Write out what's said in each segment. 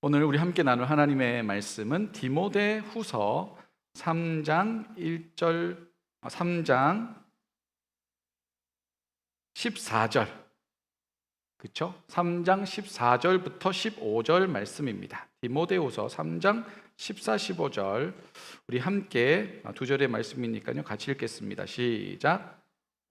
오늘 우리 함께 나눌 하나님의 말씀은 디모데후서 3장 1절 3장 14절 그렇죠? 3장 14절부터 15절 말씀입니다. 디모데후서 3장 14, 15절 우리 함께 두 절의 말씀이니까요. 같이 읽겠습니다. 시작.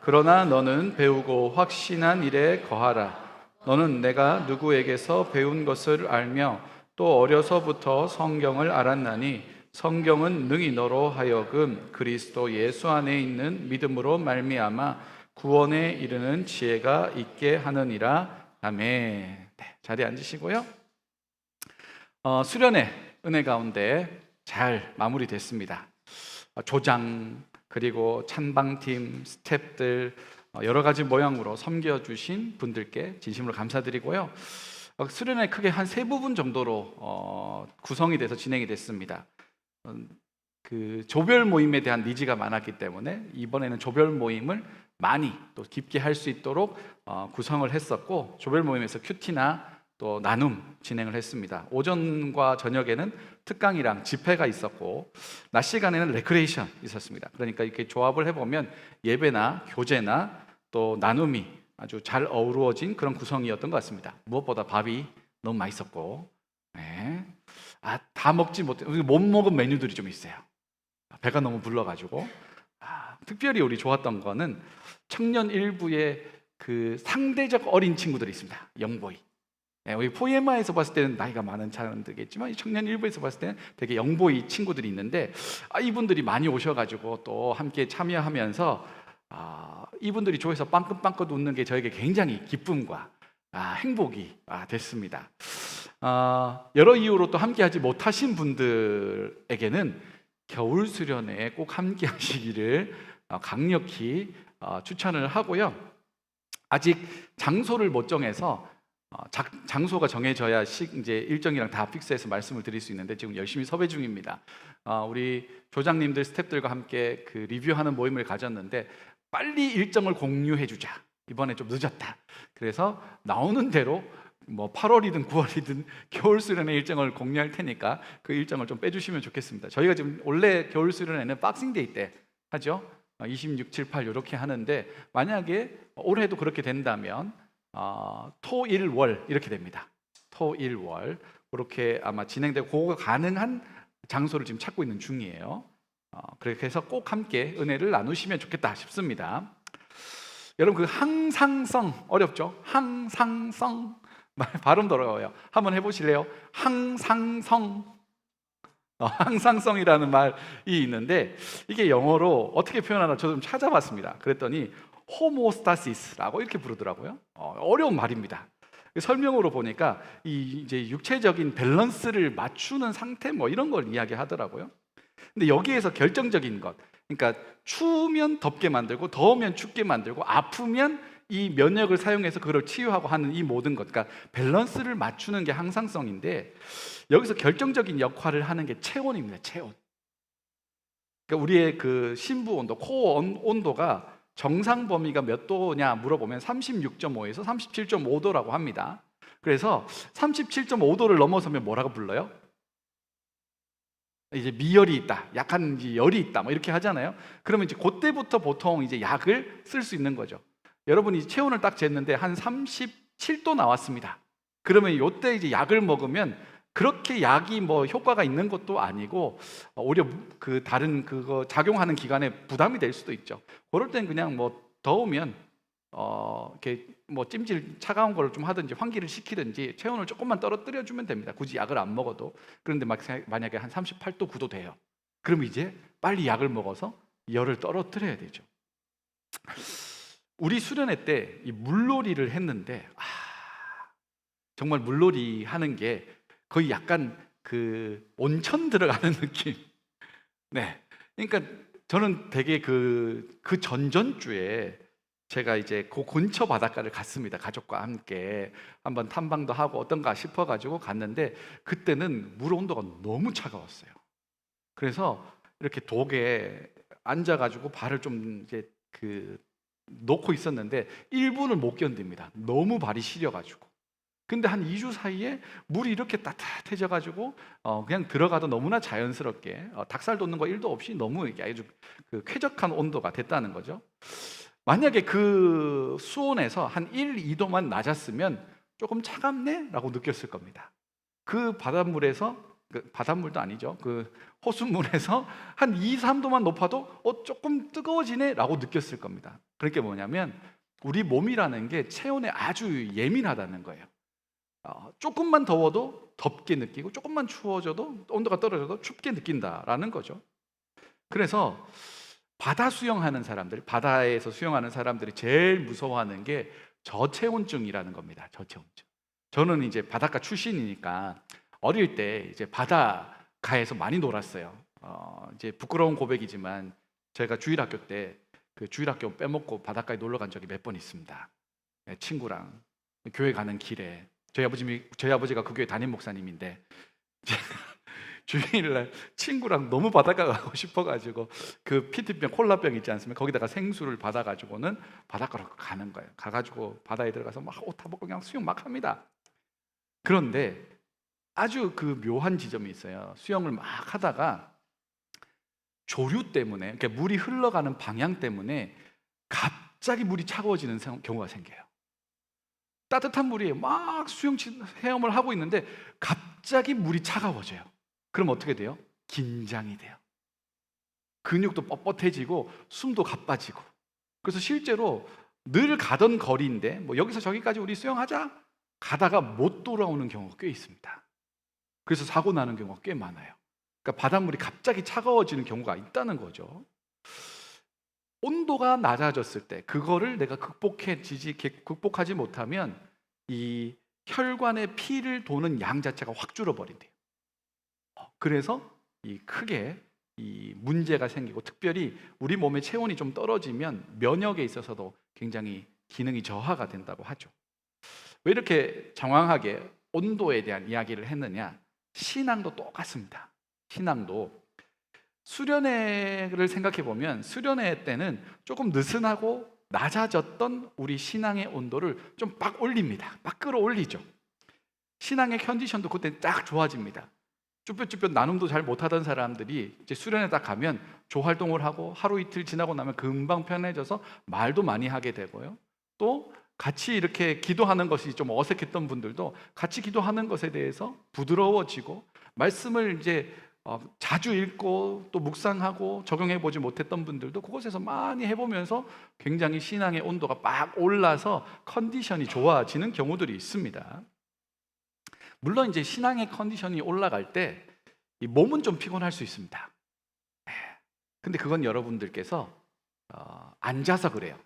그러나 너는 배우고 확신한 일에 거하라. 너는 내가 누구에게서 배운 것을 알며 또 어려서부터 성경을 알았나니 성경은 능히 너로 하여금 그리스도 예수 안에 있는 믿음으로 말미암아 구원에 이르는 지혜가 있게 하느니라. 아멘. 네, 자리에 앉으시고요. 수련의 은혜 가운데 잘 마무리됐습니다. 조장 그리고 찬방팀 스태프들 여러 가지 모양으로 섬겨주신 분들께 진심으로 감사드리고요. 수련회 크게 한 세 부분 정도로 구성이 돼서 진행이 됐습니다. 그 조별 모임에 대한 니즈가 많았기 때문에 이번에는 조별 모임을 많이 또 깊게 할 수 있도록 구성을 했었고, 조별 모임에서 큐티나 또 나눔 진행을 했습니다. 오전과 저녁에는 특강이랑 집회가 있었고, 낮 시간에는 레크레이션 있었습니다. 그러니까 이렇게 조합을 해보면 예배나 교제나 또 나눔이 아주 잘 어우러진 그런 구성이었던 것 같습니다. 무엇보다 밥이 너무 맛있었고, 네. 다 먹지 못해 못 먹은 메뉴들이 좀 있어요. 배가 너무 불러가지고. 특별히 우리 좋았던 거는 청년 일부의 그 상대적 어린 친구들이 있습니다. 영보이. 네, 우리 포에마에서 봤을 때는 나이가 많은 사람들이겠지만 청년 일부에서 봤을 때는 되게 영보이 친구들이 있는데, 이분들이 많이 오셔가지고 또 함께 참여하면서 이분들이 조에서 빵긋빵긋 웃는 게 저에게 굉장히 기쁨과 행복이 됐습니다. 여러 이유로 또 함께하지 못하신 분들에게는 겨울 수련회에 꼭 함께 하시기를 강력히 추천을 하고요. 아직 장소를 못 정해서 장소가 정해져야 이제 일정이랑 다 픽스해서 말씀을 드릴 수 있는데 지금 열심히 섭외 중입니다. 우리 조장님들 스태프들과 함께 그 리뷰하는 모임을 가졌는데 빨리 일정을 공유해 주자. 이번에 좀 늦었다. 그래서 나오는 대로 뭐 8월이든 9월이든 겨울 수련회 일정을 공유할 테니까 그 일정을 좀 빼주시면 좋겠습니다. 저희가 지금 원래 겨울 수련회는 박싱데이 때 하죠. 26, 7, 8 이렇게 하는데 만약에 올해도 그렇게 된다면 토, 일, 월 이렇게 됩니다. 토, 일, 월 그렇게 아마 진행되고 그거가 가능한 장소를 지금 찾고 있는 중이에요. 그렇게 해서 꼭 함께 은혜를 나누시면 좋겠다 싶습니다. 여러분, 그 항상성 어렵죠? 항상성 발음도 어려워요. 한번 해보실래요? 항상성. 항상성이라는 말이 있는데 이게 영어로 어떻게 표현하나 저 좀 찾아봤습니다. 그랬더니 호모스타시스라고 이렇게 부르더라고요. 어려운 말입니다. 설명으로 보니까 이제 육체적인 밸런스를 맞추는 상태 뭐 이런 걸 이야기하더라고요. 근데 여기에서 결정적인 것, 그러니까 추우면 덥게 만들고 더우면 춥게 만들고 아프면 이 면역을 사용해서 그걸 치유하고 하는 이 모든 것, 그러니까 밸런스를 맞추는 게 항상성인데 여기서 결정적인 역할을 하는 게 체온입니다. 체온. 그러니까 우리의 그 심부 온도, 코어 온도가 정상 범위가 몇 도냐 물어보면 36.5에서 37.5도라고 합니다. 그래서 37.5도를 넘어서면 뭐라고 불러요? 이제 미열이 있다, 약한 열이 있다, 뭐 이렇게 하잖아요. 그러면 이제 그때부터 보통 이제 약을 쓸 수 있는 거죠. 여러분이 체온을 딱 쟀는데 한 37도 나왔습니다. 그러면 이때 이제 약을 먹으면 그렇게 약이 뭐 효과가 있는 것도 아니고 오히려 그 다른 그거 작용하는 기관에 부담이 될 수도 있죠. 그럴 땐 그냥 뭐 더우면 이렇게 뭐 찜질 차가운 거를 좀 하든지 환기를 시키든지 체온을 조금만 떨어뜨려 주면 됩니다. 굳이 약을 안 먹어도. 그런데 만약에 한 38도 9도 돼요. 그럼 이제 빨리 약을 먹어서 열을 떨어뜨려야 되죠. 우리 수련회 때 이 물놀이를 했는데 정말 물놀이 하는 게 거의 약간 그 온천 들어가는 느낌. 네. 그러니까 저는 되게 그 전전주에 제가 이제 그 근처 바닷가를 갔습니다. 가족과 함께 한번 탐방도 하고 어떤가 싶어가지고 갔는데 그때는 물 온도가 너무 차가웠어요. 그래서 이렇게 독에 앉아가지고 발을 좀 이제 그 놓고 있었는데 1분을 못 견딥니다. 너무 발이 시려가지고. 근데 한 2주 사이에 물이 이렇게 따뜻해져 가지고 그냥 들어가도 너무나 자연스럽게 닭살 돋는 거 1도 없이 너무 이게 아주 그 쾌적한 온도가 됐다는 거죠. 만약에 그 수온에서 한 1, 2도만 낮았으면 조금 차갑네라고 느꼈을 겁니다. 그 바닷물에서 바닷물도 아니죠. 그 호수물에서 한 2, 3도만 높아도 조금 뜨거워지네라고 느꼈을 겁니다. 그게 뭐냐면 우리 몸이라는 게 체온에 아주 예민하다는 거예요. 조금만 더워도 덥게 느끼고 조금만 추워져도 온도가 떨어져도 춥게 느낀다라는 거죠. 그래서 바다 수영하는 사람들, 바다에서 수영하는 사람들이 제일 무서워하는 게 저체온증이라는 겁니다. 저체온증. 저는 이제 바닷가 출신이니까 어릴 때 이제 바닷가에서 많이 놀았어요. 이제 부끄러운 고백이지만 제가 주일학교 때 그 주일학교 빼먹고 바닷가에 놀러 간 적이 몇 번 있습니다. 친구랑 교회 가는 길에 저희 아버지가 그 교회 담임 목사님인데 주일날 친구랑 너무 바닷가 가고 싶어가지고 그 피트병 콜라병 있지 않습니까? 거기다가 생수를 받아가지고는 바닷가로 가는 거예요. 가가지고 바다에 들어가서 막 옷 다 벗고 그냥 수영 막 합니다. 그런데 아주 그 묘한 지점이 있어요. 수영을 막 하다가 조류 때문에, 그러니까 물이 흘러가는 방향 때문에 갑자기 물이 차가워지는 경우가 생겨요. 따뜻한 물이 막 헤엄을 하고 있는데 갑자기 물이 차가워져요. 그럼 어떻게 돼요? 긴장이 돼요. 근육도 뻣뻣해지고 숨도 가빠지고. 그래서 실제로 늘 가던 거리인데 뭐 여기서 저기까지 우리 수영하자 가다가 못 돌아오는 경우가 꽤 있습니다. 그래서 사고 나는 경우가 꽤 많아요. 그러니까 바닷물이 갑자기 차가워지는 경우가 있다는 거죠. 온도가 낮아졌을 때 그거를 내가 극복하지 못하면 이 혈관에 피를 도는 양 자체가 확 줄어버린대요. 그래서 크게 이 문제가 생기고, 특별히 우리 몸의 체온이 좀 떨어지면 면역에 있어서도 굉장히 기능이 저하가 된다고 하죠. 왜 이렇게 장황하게 온도에 대한 이야기를 했느냐? 신앙도 똑같습니다. 신앙도 수련회를 생각해 보면 수련회 때는 조금 느슨하고 낮아졌던 우리 신앙의 온도를 좀 빡 올립니다. 빡 끌어올리죠. 신앙의 컨디션도 그때 딱 좋아집니다. 쭈뼛쭈뼛 나눔도 잘 못하던 사람들이 이제 수련회 딱 가면 조활동을 하고 하루 이틀 지나고 나면 금방 편해져서 말도 많이 하게 되고요. 또 같이 이렇게 기도하는 것이 좀 어색했던 분들도 같이 기도하는 것에 대해서 부드러워지고, 말씀을 이제 자주 읽고 또 묵상하고 적용해 보지 못했던 분들도 그곳에서 많이 해보면서 굉장히 신앙의 온도가 막 올라서 컨디션이 좋아지는 경우들이 있습니다. 물론 이제 신앙의 컨디션이 올라갈 때 이 몸은 좀 피곤할 수 있습니다. 근데 그건 여러분들께서 앉아서 그래요.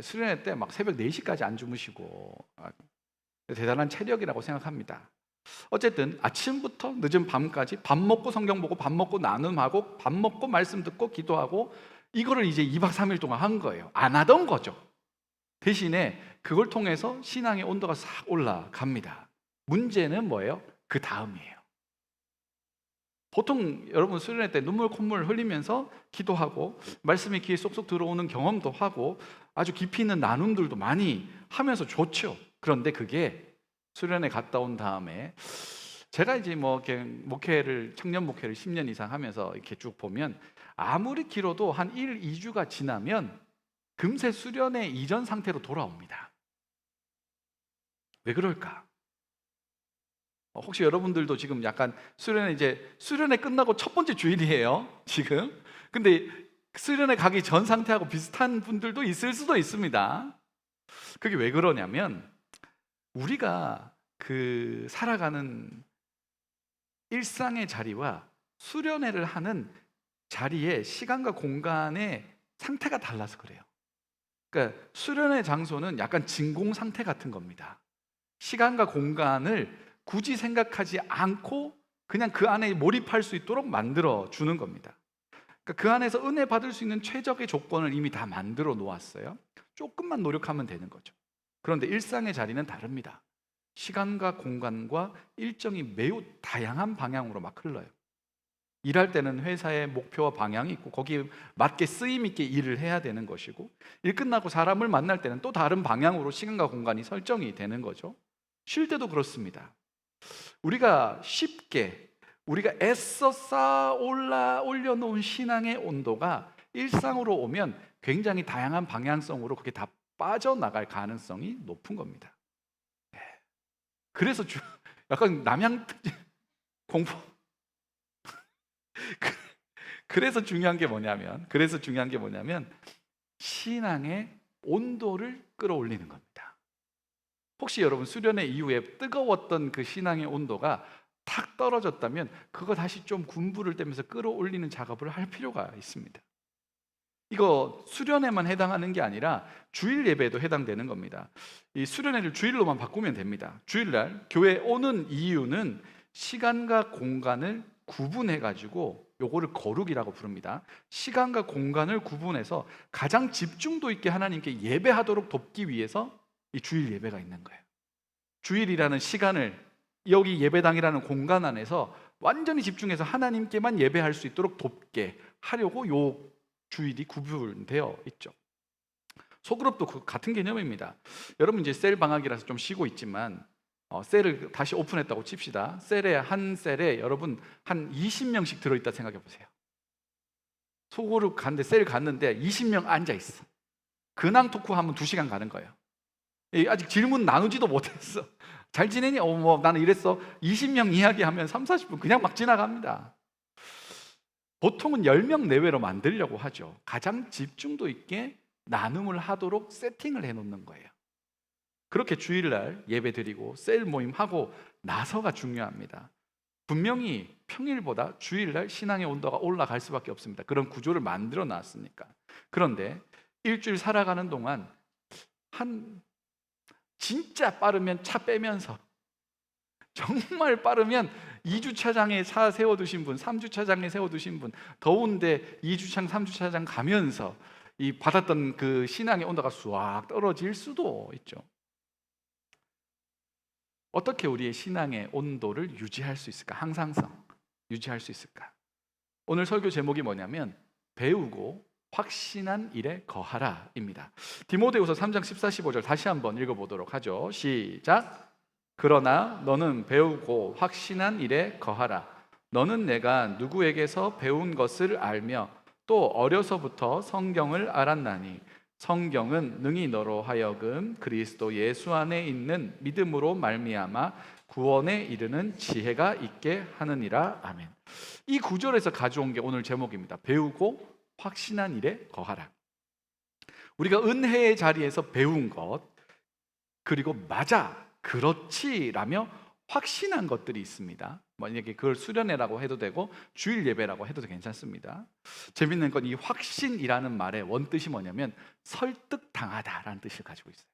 수련회 때 막 새벽 4시까지 안 주무시고 대단한 체력이라고 생각합니다. 어쨌든 아침부터 늦은 밤까지 밥 먹고 성경 보고 밥 먹고 나눔하고 밥 먹고 말씀 듣고 기도하고, 이거를 이제 2박 3일 동안 한 거예요. 안 하던 거죠. 대신에 그걸 통해서 신앙의 온도가 싹 올라갑니다. 문제는 뭐예요? 그 다음이에요. 보통 여러분 수련회 때 눈물 콧물 흘리면서 기도하고 말씀이 귀에 쏙쏙 들어오는 경험도 하고 아주 깊이 있는 나눔들도 많이 하면서 좋죠. 그런데 그게 수련회 갔다 온 다음에, 제가 이제 뭐 이렇게 청년 목회를 10년 이상 하면서 이렇게 쭉 보면 아무리 길어도 한 1, 2주가 지나면 금세 수련회 이전 상태로 돌아옵니다. 왜 그럴까? 혹시 여러분들도 지금 약간 수련회 끝나고 첫 번째 주일이에요, 지금. 근데 수련회 가기 전 상태하고 비슷한 분들도 있을 수도 있습니다. 그게 왜 그러냐면 우리가 그 살아가는 일상의 자리와 수련회를 하는 자리의 시간과 공간의 상태가 달라서 그래요. 그러니까 수련회 장소는 약간 진공 상태 같은 겁니다. 시간과 공간을 굳이 생각하지 않고 그냥 그 안에 몰입할 수 있도록 만들어 주는 겁니다. 그러니까 그 안에서 은혜 받을 수 있는 최적의 조건을 이미 다 만들어 놓았어요. 조금만 노력하면 되는 거죠. 그런데 일상의 자리는 다릅니다. 시간과 공간과 일정이 매우 다양한 방향으로 막 흘러요. 일할 때는 회사의 목표와 방향이 있고 거기에 맞게 쓰임 있게 일을 해야 되는 것이고, 일 끝나고 사람을 만날 때는 또 다른 방향으로 시간과 공간이 설정이 되는 거죠. 쉴 때도 그렇습니다. 우리가 쉽게 우리가 애써 쌓아 올려놓은 신앙의 온도가 일상으로 오면 굉장히 다양한 방향성으로 그게 다 빠져나갈 가능성이 높은 겁니다. 그래서 약간 남양 공부 그래서 중요한 게 뭐냐면 신앙의 온도를 끌어올리는 겁니다. 혹시 여러분 수련회 이후에 뜨거웠던 그 신앙의 온도가 탁 떨어졌다면 그거 다시 좀 군부를 떼면서 끌어올리는 작업을 할 필요가 있습니다. 이거 수련회만 해당하는 게 아니라 주일 예배에도 해당되는 겁니다. 이 수련회를 주일로만 바꾸면 됩니다. 주일날 교회 오는 이유는 시간과 공간을 구분해 가지고 요거를 거룩이라고 부릅니다. 시간과 공간을 구분해서 가장 집중도 있게 하나님께 예배하도록 돕기 위해서 이 주일 예배가 있는 거예요. 주일이라는 시간을 여기 예배당이라는 공간 안에서 완전히 집중해서 하나님께만 예배할 수 있도록 돕게 하려고 요 주일이 구분되어 있죠. 소그룹도 같은 개념입니다. 여러분 이제 셀 방학이라서 좀 쉬고 있지만 셀을 다시 오픈했다고 칩시다. 한 셀에 여러분 한 20명씩 들어있다 생각해 보세요. 소그룹 갔는데 셀 갔는데 20명 앉아 있어. 근황 토크 하면 2시간 가는 거예요. 아직 질문 나누지도 못했어. 잘 지내니? 뭐 나는 이랬어. 20명 이야기하면 30-40분 그냥 막 지나갑니다. 보통은 10명 내외로 만들려고 하죠. 가장 집중도 있게 나눔을 하도록 세팅을 해놓는 거예요. 그렇게 주일날 예배 드리고 셀 모임하고 나서가 중요합니다. 분명히 평일보다 주일날 신앙의 온도가 올라갈 수밖에 없습니다. 그런 구조를 만들어 놨으니까. 그런데 일주일 살아가는 동안 진짜 빠르면 차 빼면서, 정말 빠르면 2주차장에 차 세워두신 분, 3주차장에 세워두신 분, 더운데 2주차장, 3주차장 가면서 이 받았던 그 신앙의 온도가 쑥 떨어질 수도 있죠. 어떻게 우리의 신앙의 온도를 유지할 수 있을까? 항상성 유지할 수 있을까? 오늘 설교 제목이 뭐냐면 배우고 확신한 일에 거하라입니다. 디모데후서 3장 14, 15절 다시 한번 읽어보도록 하죠. 시작. 그러나 너는 배우고 확신한 일에 거하라. 너는 내가 누구에게서 배운 것을 알며 또 어려서부터 성경을 알았나니 성경은 능히 너로 하여금 그리스도 예수 안에 있는 믿음으로 말미암아 구원에 이르는 지혜가 있게 하느니라. 아멘. 이 구절에서 가져온 게 오늘 제목입니다. 배우고 확신한 일에 거하라. 우리가 은혜의 자리에서 배운 것, 그리고 맞아, 그렇지라며 확신한 것들이 있습니다. 만약에 그걸 수련회라고 해도 되고 주일 예배라고 해도 괜찮습니다. 재밌는 건 이 확신이라는 말의 원뜻이 뭐냐면 설득당하다라는 뜻을 가지고 있어요.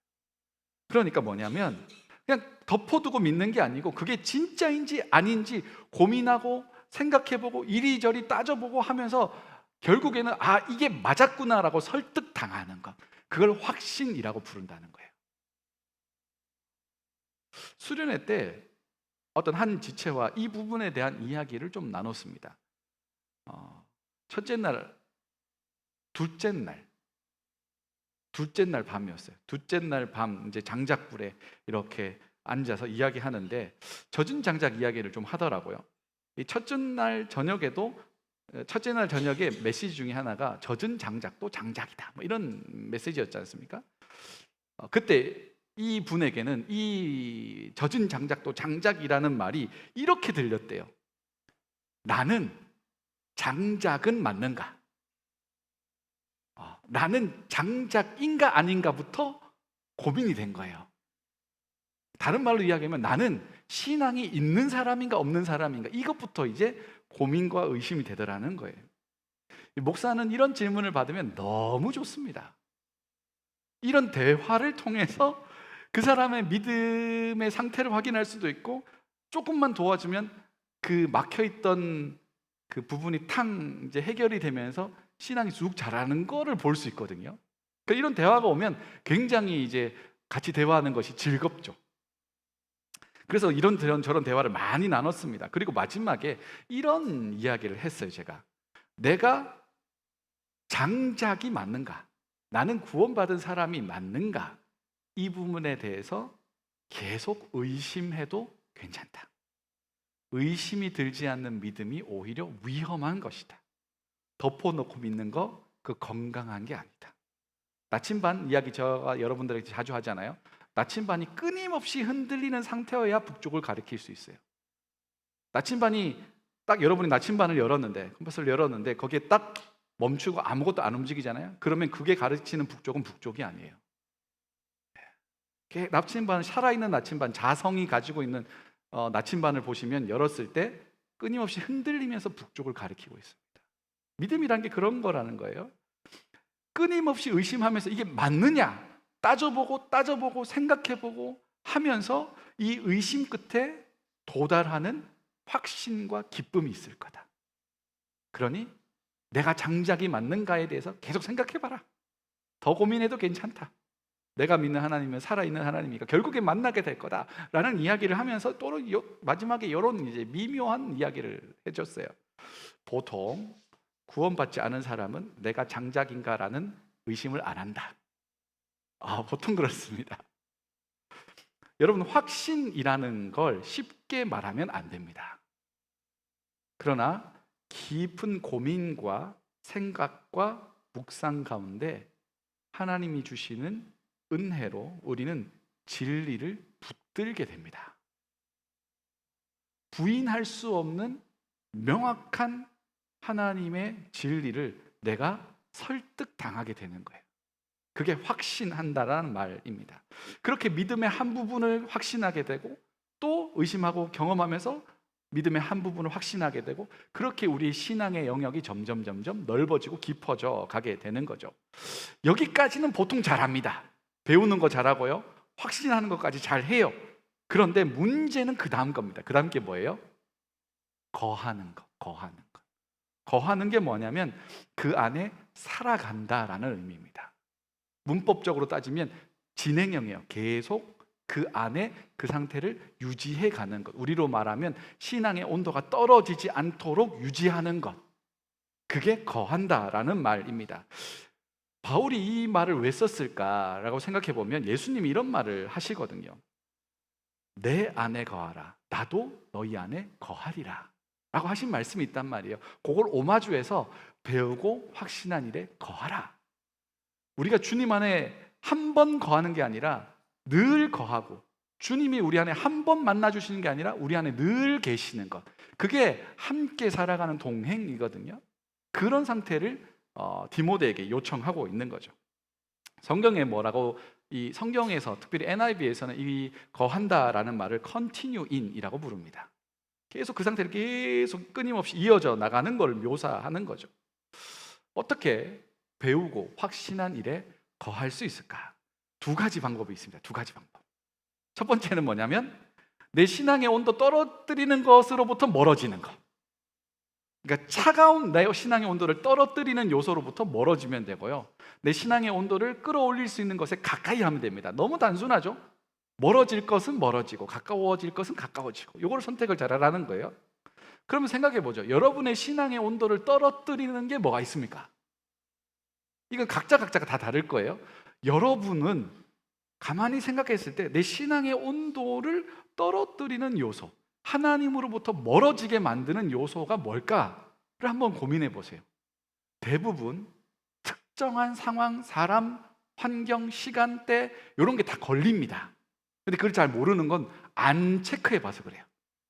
그러니까 뭐냐면 그냥 덮어두고 믿는 게 아니고 그게 진짜인지 아닌지 고민하고 생각해보고 이리저리 따져보고 하면서 결국에는 이게 맞았구나라고 설득당하는 것, 그걸 확신이라고 부른다는 거예요. 수련회 때 어떤 한 지체와 이 부분에 대한 이야기를 좀 나눴습니다. 첫째 날, 둘째 날 밤이었어요. 둘째 날 밤 이제 장작불에 이렇게 앉아서 이야기하는데 젖은 장작 이야기를 좀 하더라고요. 이 첫째 날 저녁에 메시지 중에 하나가 젖은 장작도 장작이다, 뭐 이런 메시지였지 않습니까? 그때 이 분에게는 이 젖은 장작도 장작이라는 말이 이렇게 들렸대요. 나는 장작은 맞는가? 나는 장작인가 아닌가부터 고민이 된 거예요. 다른 말로 이야기하면 나는 신앙이 있는 사람인가 없는 사람인가, 이것부터 이제 고민과 의심이 되더라는 거예요. 목사는 이런 질문을 받으면 너무 좋습니다. 이런 대화를 통해서 그 사람의 믿음의 상태를 확인할 수도 있고, 조금만 도와주면 그 막혀있던 그 부분이 이제 해결이 되면서 신앙이 쑥 자라는 거를 볼 수 있거든요. 그러니까 이런 대화가 오면 굉장히 이제 같이 대화하는 것이 즐겁죠. 그래서 이런 저런 대화를 많이 나눴습니다. 그리고 마지막에 이런 이야기를 했어요. 내가 장작이 맞는가? 나는 구원받은 사람이 맞는가? 이 부분에 대해서 계속 의심해도 괜찮다. 의심이 들지 않는 믿음이 오히려 위험한 것이다. 덮어놓고 믿는 거, 그 건강한 게 아니다. 나침반 이야기 제가 여러분들에게 자주 하잖아요. 나침반이 끊임없이 흔들리는 상태여야 북쪽을 가리킬 수 있어요. 나침반이 딱 여러분이 나침반을 열었는데, 컴퍼스를 열었는데 거기에 딱 멈추고 아무것도 안 움직이잖아요. 그러면 그게 가르치는 북쪽은 북쪽이 아니에요. 나침반, 살아있는 나침반, 자성이 가지고 있는 나침반을 보시면 열었을 때 끊임없이 흔들리면서 북쪽을 가리키고 있습니다. 믿음이란 게 그런 거라는 거예요. 끊임없이 의심하면서 이게 맞느냐 따져보고 생각해보고 하면서 이 의심 끝에 도달하는 확신과 기쁨이 있을 거다. 그러니 내가 장작이 맞는가에 대해서 계속 생각해봐라. 더 고민해도 괜찮다. 내가 믿는 하나님은 살아있는 하나님이니까 결국에 만나게 될 거다라는 이야기를 하면서 또 마지막에 이런 이제 미묘한 이야기를 해줬어요. 보통 구원받지 않은 사람은 내가 장작인가라는 의심을 안 한다. 보통 그렇습니다. 여러분, 확신이라는 걸 쉽게 말하면 안 됩니다. 그러나 깊은 고민과 생각과 묵상 가운데 하나님이 주시는 은혜로 우리는 진리를 붙들게 됩니다. 부인할 수 없는 명확한 하나님의 진리를 내가 설득당하게 되는 거예요. 그게 확신한다라는 말입니다. 그렇게 믿음의 한 부분을 확신하게 되고 또 의심하고 경험하면서 믿음의 한 부분을 확신하게 되고 그렇게 우리 신앙의 영역이 점점 넓어지고 깊어져 가게 되는 거죠. 여기까지는 보통 잘합니다. 배우는 거 잘하고요. 확신하는 것까지 잘해요. 그런데 문제는 그 다음 겁니다. 그 다음 게 뭐예요? 거하는 것. 거하는 게 뭐냐면 그 안에 살아간다라는 의미입니다. 문법적으로 따지면 진행형이에요. 계속 그 안에 그 상태를 유지해 가는 것. 우리로 말하면 신앙의 온도가 떨어지지 않도록 유지하는 것. 그게 거한다라는 말입니다. 바울이 이 말을 왜 썼을까라고 생각해 보면 예수님이 이런 말을 하시거든요. 내 안에 거하라. 나도 너희 안에 거하리라. 라고 하신 말씀이 있단 말이에요. 그걸 오마주해서 배우고 확신한 일에 거하라. 우리가 주님 안에 한 번 거하는 게 아니라 늘 거하고, 주님이 우리 안에 한 번 만나 주시는 게 아니라 우리 안에 늘 계시는 것, 그게 함께 살아가는 동행이거든요. 그런 상태를 디모데에게 요청하고 있는 거죠. 성경에 뭐라고, 이 성경에서 특별히 NIV에서는 이 거한다라는 말을 continue in이라고 부릅니다. 계속 그 상태를 계속 끊임없이 이어져 나가는 걸 묘사하는 거죠. 어떻게 배우고 확신한 일에 거할 수 있을까? 두 가지 방법이 있습니다. 두 가지 방법. 첫 번째는 뭐냐면 내 신앙의 온도 떨어뜨리는 것으로부터 멀어지는 것. 그러니까 차가운 내 신앙의 온도를 떨어뜨리는 요소로부터 멀어지면 되고요, 내 신앙의 온도를 끌어올릴 수 있는 것에 가까이 하면 됩니다. 너무 단순하죠? 멀어질 것은 멀어지고 가까워질 것은 가까워지고, 이걸 선택을 잘하라는 거예요. 그러면 생각해 보죠. 여러분의 신앙의 온도를 떨어뜨리는 게 뭐가 있습니까? 이건 각자가 다 다를 거예요. 여러분은 가만히 생각했을 때 내 신앙의 온도를 떨어뜨리는 요소, 하나님으로부터 멀어지게 만드는 요소가 뭘까를 한번 고민해 보세요. 대부분 특정한 상황, 사람, 환경, 시간대 이런 게 다 걸립니다. 근데 그걸 잘 모르는 건 안 체크해 봐서 그래요.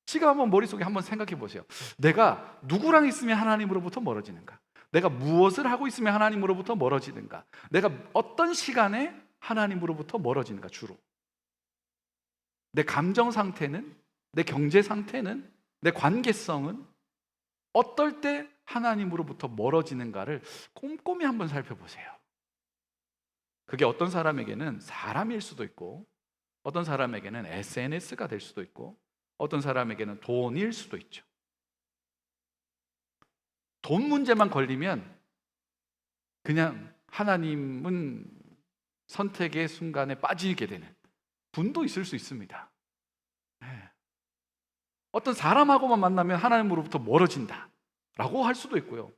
지금 한번 머릿속에 한번 생각해 보세요. 내가 누구랑 있으면 하나님으로부터 멀어지는가? 내가 무엇을 하고 있으면 하나님으로부터 멀어지는가? 내가 어떤 시간에 하나님으로부터 멀어지는가? 주로 내 감정 상태는, 내 경제 상태는, 내 관계성은 어떨 때 하나님으로부터 멀어지는가를 꼼꼼히 한번 살펴보세요. 그게 어떤 사람에게는 사람일 수도 있고, 어떤 사람에게는 SNS가 될 수도 있고, 어떤 사람에게는 돈일 수도 있죠. 돈 문제만 걸리면 그냥 하나님은 선택의 순간에 빠지게 되는 분도 있을 수 있습니다. 어떤 사람하고만 만나면 하나님으로부터 멀어진다 라고 할 수도 있고요,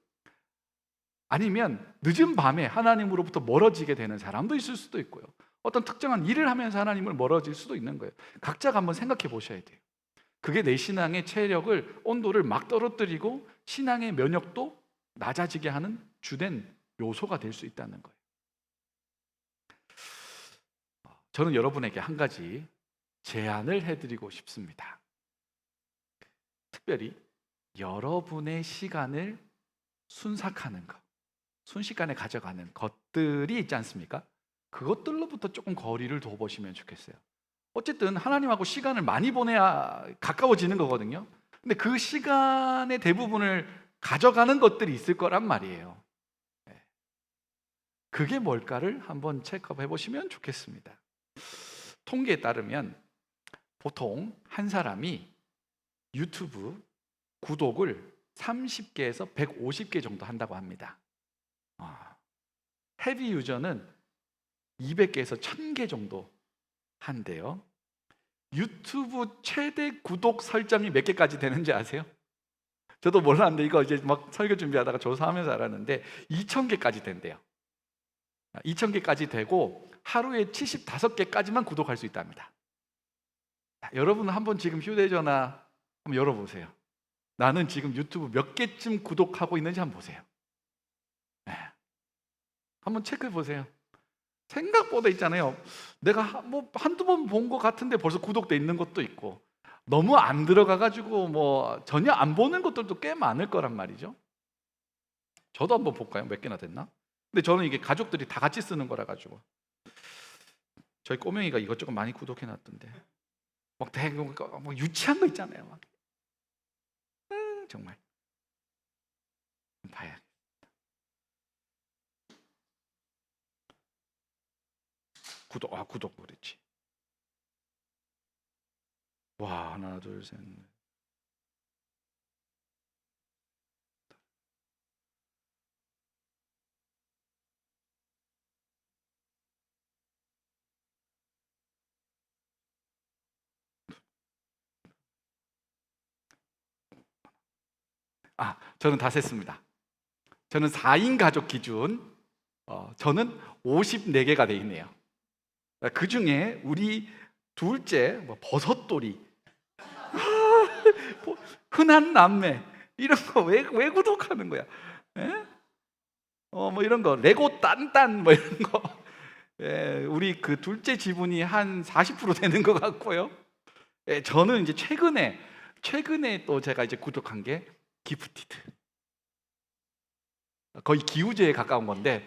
아니면 늦은 밤에 하나님으로부터 멀어지게 되는 사람도 있을 수도 있고요, 어떤 특정한 일을 하면서 하나님을 멀어질 수도 있는 거예요. 각자가 한번 생각해 보셔야 돼요. 그게 내 신앙의 체력을, 온도를 막 떨어뜨리고 신앙의 면역도 낮아지게 하는 주된 요소가 될 수 있다는 거예요. 저는 여러분에게 한 가지 제안을 해드리고 싶습니다. 특별히 여러분의 시간을 순삭하는 것, 순식간에 가져가는 것들이 있지 않습니까? 그것들로부터 조금 거리를 둬보시면 좋겠어요. 어쨌든 하나님하고 시간을 많이 보내야 가까워지는 거거든요. 근데 그 시간의 대부분을 가져가는 것들이 있을 거란 말이에요. 그게 뭘까를 한번 체크해 보시면 좋겠습니다. 통계에 따르면 보통 한 사람이 유튜브 구독을 30개에서 150개 정도 한다고 합니다. 헤비 유저는 200개에서 1000개 정도 한대요. 유튜브 최대 구독 설정이 몇 개까지 되는지 아세요? 저도 몰랐는데 이거 이제 막 설교 준비하다가 조사하면서 알았는데 2000개까지 된대요. 2000개까지 되고 하루에 75개까지만 구독할 수 있답니다. 여러분 한번 지금 휴대전화 한번 열어보세요. 나는 지금 유튜브 몇 개쯤 구독하고 있는지 한번 보세요. 네. 한번 체크해 보세요. 생각보다 있잖아요. 내가 뭐 한두 번 본 것 같은데 벌써 구독돼 있는 것도 있고, 너무 안 들어가가지고 뭐 전혀 안 보는 것들도 꽤 많을 거란 말이죠. 저도 한번 볼까요? 몇 개나 됐나? 근데 저는 이게 가족들이 다 같이 쓰는 거라 가지고, 저희 꼬맹이가 이것저것 많이 구독해 놨던데 막 되게 뭐 유치한 거 있잖아요. 막. 정말 봐야. 구독 그랬지. 와, 하나 둘 셋 넷. 저는 다 셌습니다. 저는 4인 가족 기준, 저는 54개가 돼 있네요. 그 중에 우리 둘째 버섯돌이, 흔한 남매, 이런 거 왜 구독하는 거야? 예? 뭐 이런 거 레고 딴딴 뭐 이런 거. 예, 우리 그 둘째 지분이 한 40% 되는 것 같고요. 예, 저는 이제 최근에 또 제가 이제 구독한 게 기프티드. 거의 기우제에 가까운 건데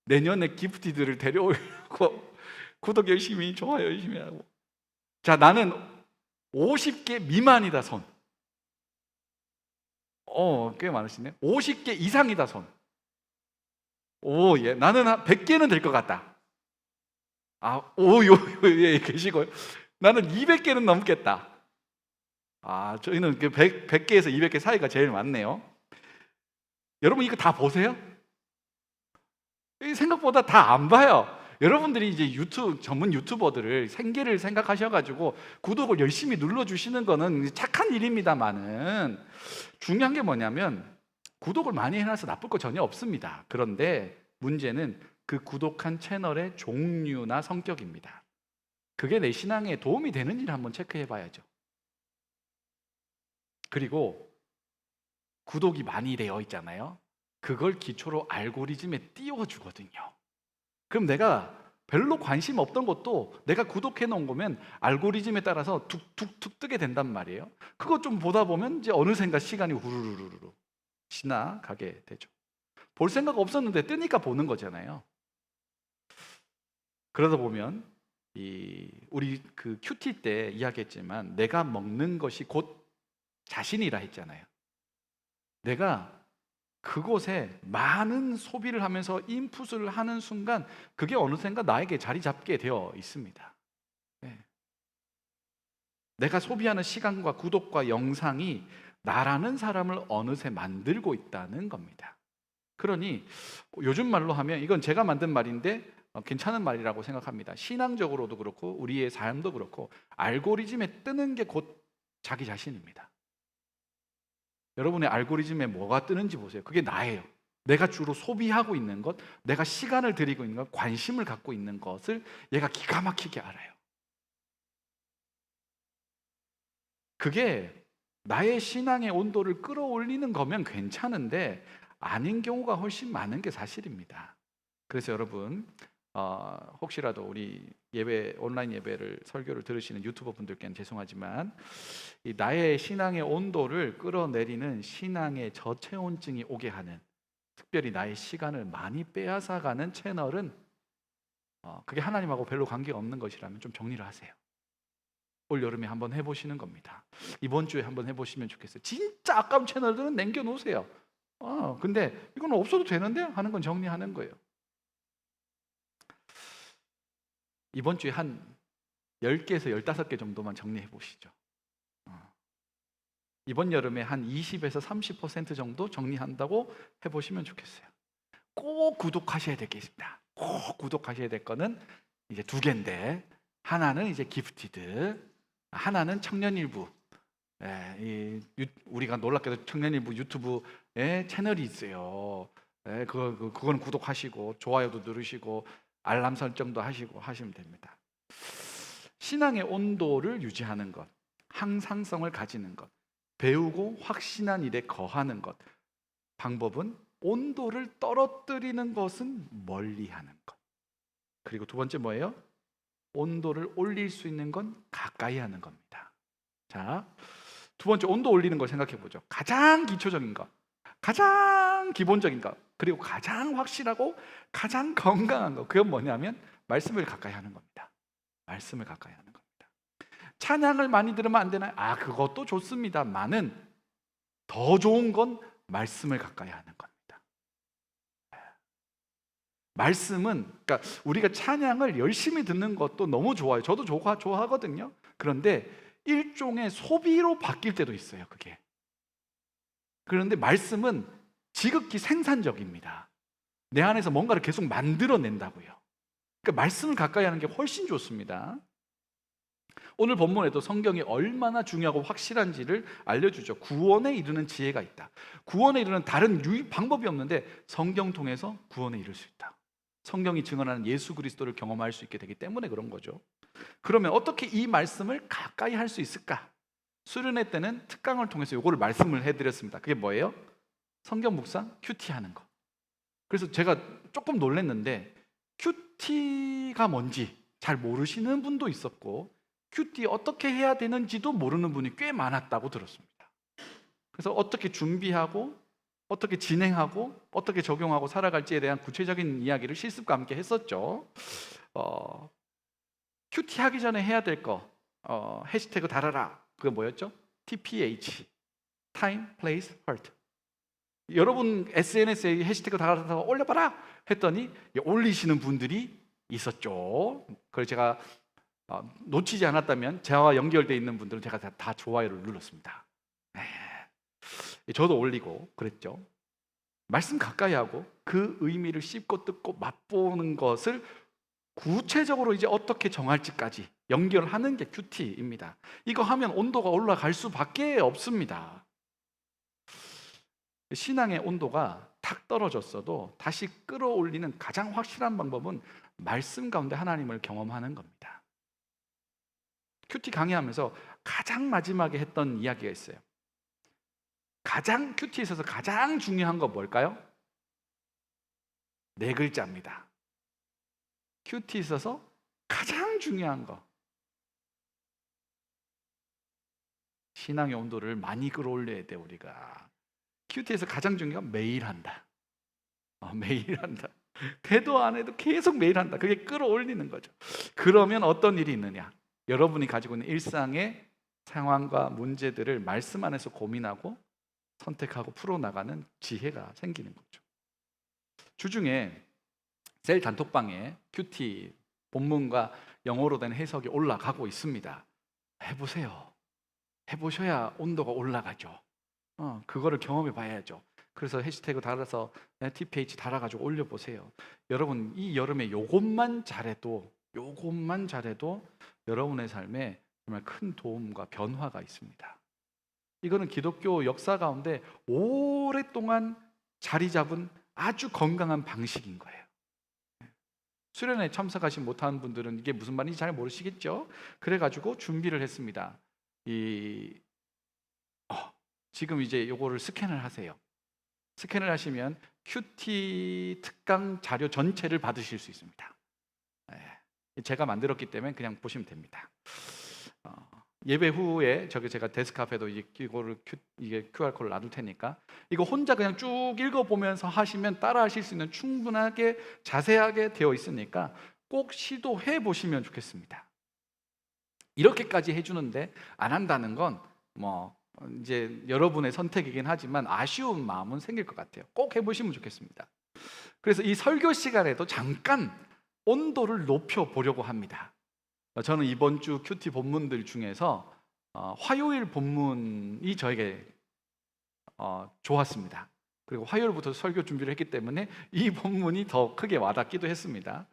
내년에 기프티드를 데려오려고 구독 열심히, 좋아요 열심히 하고. 자, 나는 50개 미만이다 손. 꽤 많으시네. 50개 이상이다 손. 예, 나는 한 100개는 될 것 같다. 예, 계시고요. 나는 200개는 넘겠다. 저희는 100개에서 200개 사이가 제일 많네요. 여러분 이거 다 보세요? 생각보다 다 안 봐요. 여러분들이 이제 전문 유튜버들을 생계를 생각하셔가지고 구독을 열심히 눌러주시는 거는 착한 일입니다만은, 중요한 게 뭐냐면 구독을 많이 해놔서 나쁠 거 전혀 없습니다. 그런데 문제는 그 구독한 채널의 종류나 성격입니다. 그게 내 신앙에 도움이 되는지를 한번 체크해 봐야죠. 그리고 구독이 많이 되어 있잖아요. 그걸 기초로 알고리즘에 띄워주거든요. 그럼 내가 별로 관심 없던 것도 내가 구독해 놓은 거면 알고리즘에 따라서 툭툭툭 뜨게 된단 말이에요. 그거 좀 보다 보면 이제 어느샌가 시간이 후루루루루 지나가게 되죠. 볼 생각 없었는데 뜨니까 보는 거잖아요. 그러다 보면 우리 그 큐티 때 이야기했지만 내가 먹는 것이 곧 자신이라 했잖아요. 내가 그곳에 많은 소비를 하면서 인풋을 하는 순간 그게 어느샌가 나에게 자리 잡게 되어 있습니다. 네. 내가 소비하는 시간과 구독과 영상이 나라는 사람을 어느새 만들고 있다는 겁니다. 그러니 요즘 말로 하면, 이건 제가 만든 말인데 괜찮은 말이라고 생각합니다. 신앙적으로도 그렇고 우리의 삶도 그렇고 알고리즘에 뜨는 게 곧 자기 자신입니다. 여러분의 알고리즘에 뭐가 뜨는지 보세요. 그게 나예요. 내가 주로 소비하고 있는 것, 내가 시간을 들이고 있는 것, 관심을 갖고 있는 것을 얘가 기가 막히게 알아요. 그게 나의 신앙의 온도를 끌어올리는 거면 괜찮은데 아닌 경우가 훨씬 많은 게 사실입니다. 그래서 여러분, 혹시라도 우리 예배, 온라인 예배를 설교를 들으시는 유튜버 분들께는 죄송하지만 이 나의 신앙의 온도를 끌어내리는 신앙의 저체온증이 오게 하는, 특별히 나의 시간을 많이 빼앗아가는 채널은 그게 하나님하고 별로 관계가 없는 것이라면 좀 정리를 하세요. 올 여름에 한번 해보시는 겁니다. 이번 주에 한번 해보시면 좋겠어요. 진짜 아까운 채널들은 남겨놓으세요. 근데 이건 없어도 되는데 하는 건 정리하는 거예요. 이번 주에 한 10개에서 15개 정도만 정리해 보시죠. 이번 여름에 한 20에서 30% 정도 정리한다고 해보시면 좋겠어요. 꼭 구독하셔야 될 게 있습니다. 꼭 구독하셔야 될 거는 이제 2개인데, 하나는 이제 기프티드, 하나는 청년일부. 우리가 놀랍게도 청년일부 유튜브에 채널이 있어요. 그거는 구독하시고 좋아요도 누르시고 알람 설정도 하시고 하시면 됩니다. 신앙의 온도를 유지하는 것, 항상성을 가지는 것, 배우고 확신한 일에 거하는 것. 방법은 온도를 떨어뜨리는 것은 멀리하는 것. 그리고 2번째 뭐예요? 온도를 올릴 수 있는 건 가까이 하는 겁니다. 자, 2번째 온도 올리는 걸 생각해 보죠. 가장 기초적인 것, 가장 기본적인 것, 그리고 가장 확실하고 가장 건강한 것, 그건 뭐냐면 말씀을 가까이 하는 겁니다. 말씀을 가까이 하는 겁니다. 찬양을 많이 들으면 안 되나요? 그것도 좋습니다만은 더 좋은 건 말씀을 가까이 하는 겁니다. 말씀은, 그러니까 우리가 찬양을 열심히 듣는 것도 너무 좋아요. 저도 좋아하거든요. 그런데 일종의 소비로 바뀔 때도 있어요, 그게. 그런데 말씀은 지극히 생산적입니다. 내 안에서 뭔가를 계속 만들어낸다고요. 그러니까 말씀을 가까이 하는 게 훨씬 좋습니다. 오늘 본문에도 성경이 얼마나 중요하고 확실한지를 알려주죠. 구원에 이르는 지혜가 있다. 구원에 이르는 다른 방법이 없는데 성경 통해서 구원에 이를 수 있다. 성경이 증언하는 예수 그리스도를 경험할 수 있게 되기 때문에 그런 거죠. 그러면 어떻게 이 말씀을 가까이 할 수 있을까? 수련회 때는 특강을 통해서 이거를 말씀을 해드렸습니다. 그게 뭐예요? 성경 묵상, 큐티 하는 거. 그래서 제가 조금 놀랐는데 큐티가 뭔지 잘 모르시는 분도 있었고 큐티 어떻게 해야 되는지도 모르는 분이 꽤 많았다고 들었습니다. 그래서 어떻게 준비하고 어떻게 진행하고 어떻게 적용하고 살아갈지에 대한 구체적인 이야기를 실습과 함께 했었죠. 큐티 하기 전에 해야 될 거, 해시태그 달아라. 그게 뭐였죠? TPH, Time, Place, Heart. 여러분 SNS에 해시태그 달아서 올려봐라 했더니 올리시는 분들이 있었죠. 그래서 제가 놓치지 않았다면 저와 연결되어 있는 분들은 제가 다 좋아요를 눌렀습니다. 저도 올리고 그랬죠. 말씀 가까이 하고 그 의미를 씹고 뜯고 맛보는 것을 구체적으로 이제 어떻게 정할지까지 연결하는 게 큐티입니다. 이거 하면 온도가 올라갈 수밖에 없습니다. 신앙의 온도가 탁 떨어졌어도 다시 끌어올리는 가장 확실한 방법은 말씀 가운데 하나님을 경험하는 겁니다. 큐티 강의하면서 가장 마지막에 했던 이야기가 있어요. 큐티에 있어서 가장 중요한 건 뭘까요? 4글자입니다. 큐티에 있어서 가장 중요한 거, 신앙의 온도를 많이 끌어올려야 돼. 우리가 큐티에서 가장 중요한 건 매일 한다. 매일 한다. 대도 안 해도 계속 매일 한다. 그게 끌어올리는 거죠. 그러면 어떤 일이 있느냐? 여러분이 가지고 있는 일상의 상황과 문제들을 말씀 안에서 고민하고 선택하고 풀어나가는 지혜가 생기는 거죠. 주중에 셀 단톡방에 큐티 본문과 영어로 된 해석이 올라가고 있습니다. 해보세요. 해보셔야 온도가 올라가죠. 그거를 경험해 봐야죠. 그래서 해시태그 달아서 TPH 달아가지고 올려보세요. 여러분 이 여름에 요것만 잘해도 여러분의 삶에 정말 큰 도움과 변화가 있습니다. 이거는 기독교 역사 가운데 오랫동안 자리 잡은 아주 건강한 방식인 거예요. 수련회에 참석하지 못한 분들은 이게 무슨 말인지 잘 모르시겠죠? 그래가지고 준비를 했습니다. 지금 이제 요거를 스캔을 하세요. 스캔을 하시면 큐티 특강 자료 전체를 받으실 수 있습니다. 제가 만들었기 때문에 그냥 보시면 됩니다. 예배 후에 제가 데스크 앞에도 이거를 이게 QR코드를 놔둘 테니까 이거 혼자 그냥 쭉 읽어보면서 하시면 따라하실 수 있는 충분하게 자세하게 되어 있으니까 꼭 시도해 보시면 좋겠습니다. 이렇게까지 해주는데 안 한다는 건 뭐 이제 여러분의 선택이긴 하지만 아쉬운 마음은 생길 것 같아요. 꼭 해보시면 좋겠습니다. 그래서 이 설교 시간에도 잠깐 온도를 높여 보려고 합니다. 저는 이번 주 큐티 본문들 중에서 화요일 본문이 저에게 좋았습니다. 그리고 화요일부터 설교 준비를 했기 때문에 이 본문이 더 크게 와닿기도 했습니다.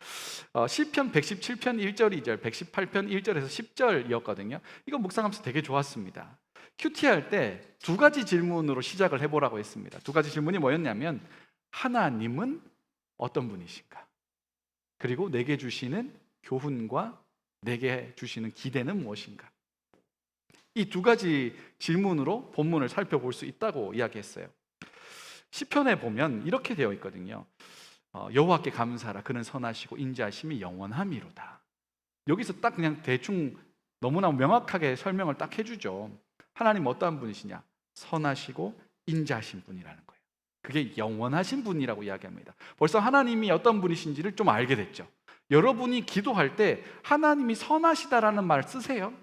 시편 117편 1절 2절, 118편 1절에서 10절이었거든요. 이거 묵상하면서 되게 좋았습니다. 큐티 할 때 두 가지 질문으로 시작을 해보라고 했습니다. 두 가지 질문이 뭐였냐면, 하나님은 어떤 분이신가? 그리고 내게 주시는 교훈과 내게 주시는 기대는 무엇인가? 이 두 가지 질문으로 본문을 살펴볼 수 있다고 이야기했어요. 시편에 보면 이렇게 되어 있거든요. 여호와께 감사하라, 그는 선하시고 인자하심이 영원함이로다. 여기서 딱 그냥 대충 너무나 명확하게 설명을 딱 해주죠. 하나님 어떠한 분이시냐? 선하시고 인자하신 분이라는 거예요. 그게 영원하신 분이라고 이야기합니다. 벌써 하나님이 어떤 분이신지를 좀 알게 됐죠. 여러분이 기도할 때 하나님이 선하시다라는 말 쓰세요?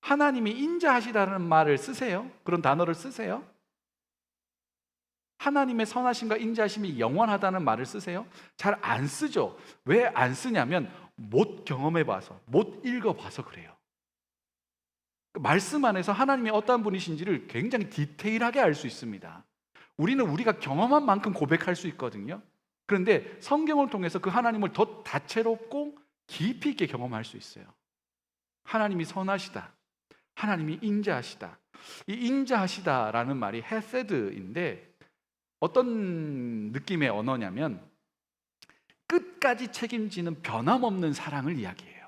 하나님이 인자하시다라는 말을 쓰세요? 그런 단어를 쓰세요? 하나님의 선하심과 인자하심이 영원하다는 말을 쓰세요? 잘 안 쓰죠. 왜 안 쓰냐면 못 경험해봐서, 못 읽어봐서 그래요. 말씀 안에서 하나님이 어떤 분이신지를 굉장히 디테일하게 알 수 있습니다. 우리는 우리가 경험한 만큼 고백할 수 있거든요. 그런데 성경을 통해서 그 하나님을 더 다채롭고 깊이 있게 경험할 수 있어요. 하나님이 선하시다, 하나님이 인자하시다. 이 인자하시다라는 말이 헤세드인데 어떤 느낌의 언어냐면 끝까지 책임지는 변함없는 사랑을 이야기해요.